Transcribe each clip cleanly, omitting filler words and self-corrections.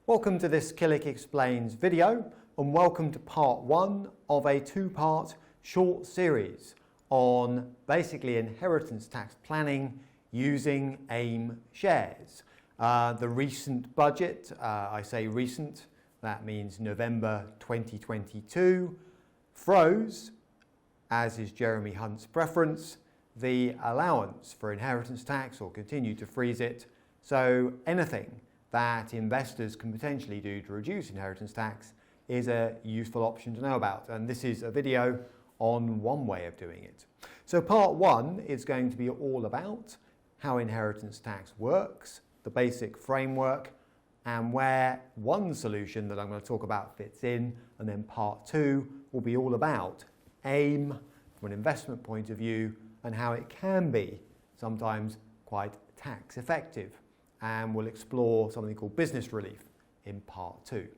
Welcome to this Killick Explains video, and welcome to part one of a two-part short series on basically inheritance tax planning using AIM shares. The recent budget, I say recent, that means November 2022, froze, as is Jeremy Hunt's preference, the allowance for inheritance tax, or continued to freeze it. So anything that investors can potentially do to reduce inheritance tax is a useful option to know about. And this is a video on one way of doing it. So part one is going to be all about how inheritance tax works, the basic framework, and where one solution that I'm going to talk about fits in. And then part two will be all about AIM from an investment point of view and how it can be sometimes quite tax effective. And we'll explore something called business relief in part two.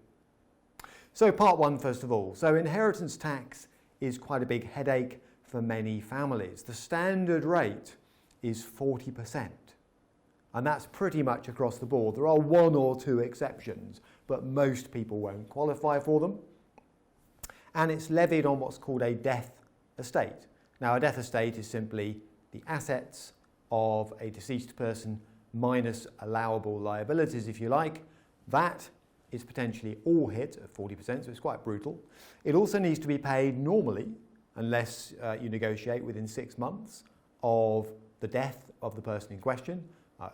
So part one, first of all. So inheritance tax is quite a big headache for many families. The standard rate is 40%. And that's pretty much across the board. There are one or two exceptions, but most people won't qualify for them. And it's levied on what's called a death estate. Now, a death estate is simply the assets of a deceased person minus allowable liabilities, if you like. That is potentially all hit at 40%, so it's quite brutal. It also needs to be paid normally, unless you negotiate within 6 months of the death of the person in question.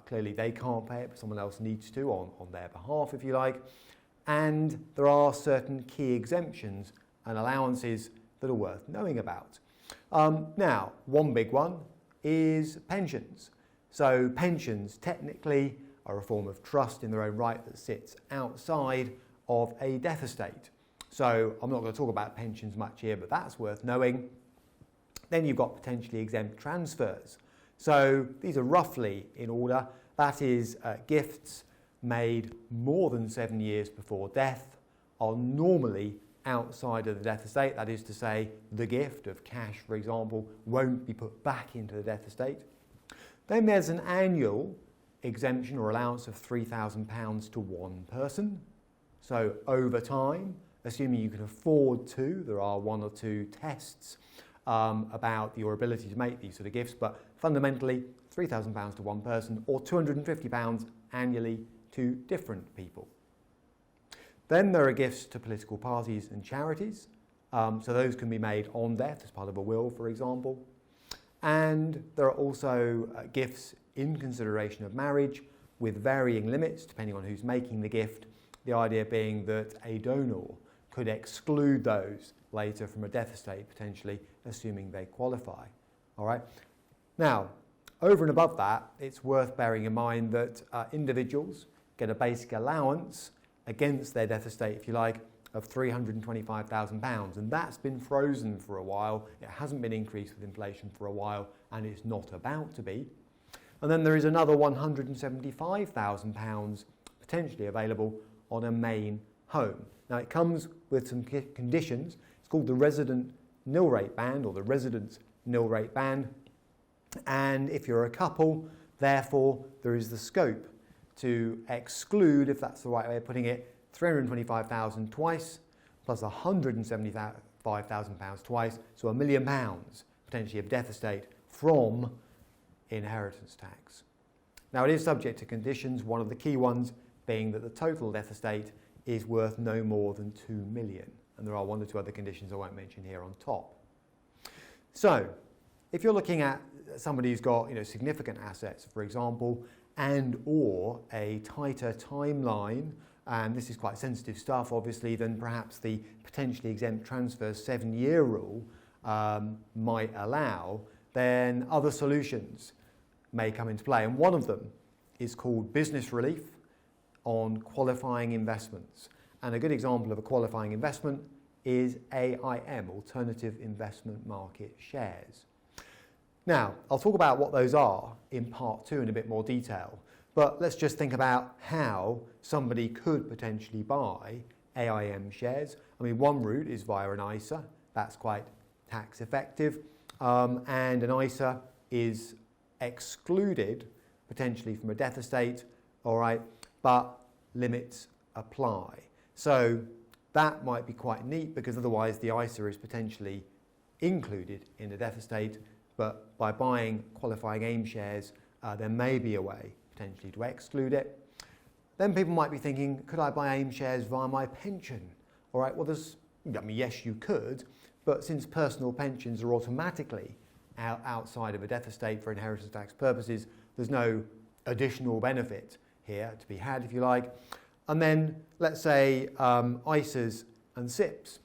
Clearly they can't pay it, but someone else needs to on their behalf, if you like. And there are certain key exemptions and allowances that are worth knowing about. Now, one big one is pensions. So pensions technically are a form of trust in their own right that sits outside of a death estate. So I'm not going to talk about pensions much here, but that's worth knowing. Then you've got potentially exempt transfers. So these are roughly in order. That is gifts made more than 7 years before death are normally outside of the death estate. That is to say, the gift of cash, for example, won't be put back into the death estate. Then there's an annual exemption or allowance of £3,000 to one person. So over time, assuming you can afford to, there are one or two tests about your ability to make these sort of gifts, but fundamentally £3,000 to one person or £250 annually to different people. Then there are gifts to political parties and charities. So those can be made on death as part of a will, for example. And there are also gifts in consideration of marriage with varying limits depending on who's making the gift. The idea being that a donor could exclude those later from a death estate, potentially, assuming they qualify. All right. Now, over and above that, it's worth bearing in mind that individuals get a basic allowance against their death estate, if you like, of £325,000, and that's been frozen for a while. It hasn't been increased with inflation for a while, and it's not about to be. And then there is another £175,000 potentially available on a main home. Now it comes with some conditions. It's called the resident nil rate band, or the residence nil rate band. And if you're a couple, therefore there is the scope to exclude, if that's the right way of putting it, £325,000 twice, plus £175,000 twice, so £1 million potentially of death estate from inheritance tax. Now it is subject to conditions, one of the key ones being that the total death estate is worth no more than £2 million. And there are one or two other conditions I won't mention here on top. So if you're looking at somebody who's got significant assets, for example, and or a tighter timeline, and this is quite sensitive stuff, obviously, then perhaps the potentially exempt transfer 7-year rule might allow, then other solutions may come into play. And one of them is called business relief on qualifying investments. And a good example of a qualifying investment is AIM, Alternative Investment Market shares. Now, I'll talk about what those are in part two in a bit more detail. But let's just think about how somebody could potentially buy AIM shares. I mean, one route is via an ISA. That's quite tax effective. And an ISA is excluded potentially from a death estate, all right, but limits apply. So that might be quite neat because otherwise the ISA is potentially included in the death estate, but by buying qualifying AIM shares, there may be a way potentially to exclude it. Then people might be thinking, could I buy AIM shares via my pension? All right, well, yes, you could, but since personal pensions are automatically outside of a death estate for inheritance tax purposes, there's no additional benefit here to be had, if you like. And then let's say ISAs and SIPPs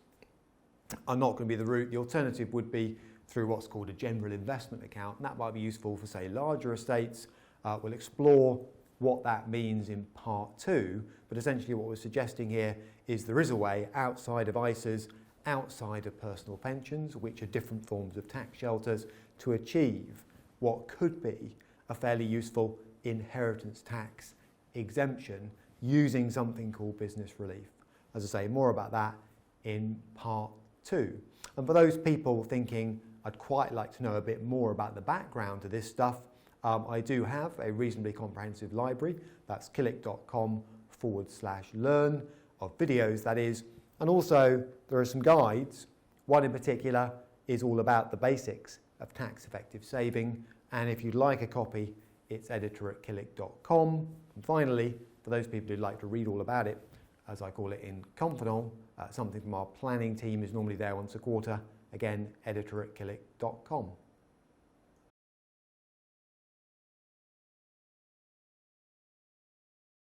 are not going to be the route. The alternative would be through what's called a general investment account, and that might be useful for, say, larger estates. We'll explore what that means in part 2, but essentially what we're suggesting here is there is a way outside of ISAs, outside of personal pensions, which are different forms of tax shelters, to achieve what could be a fairly useful inheritance tax exemption using something called business relief. As I say, more about that in part 2. And for those people thinking, I'd quite like to know a bit more about the background to this stuff, I do have a reasonably comprehensive library. That's killick.com/learn of videos, that is. And also there are some guides. One in particular is all about the basics of tax effective saving. And if you'd like a copy, it's editor@killick.com. And finally, for those people who'd like to read all about it, as I call it in confidant, something from our planning team is normally there once a quarter. Again, editor@killick.com.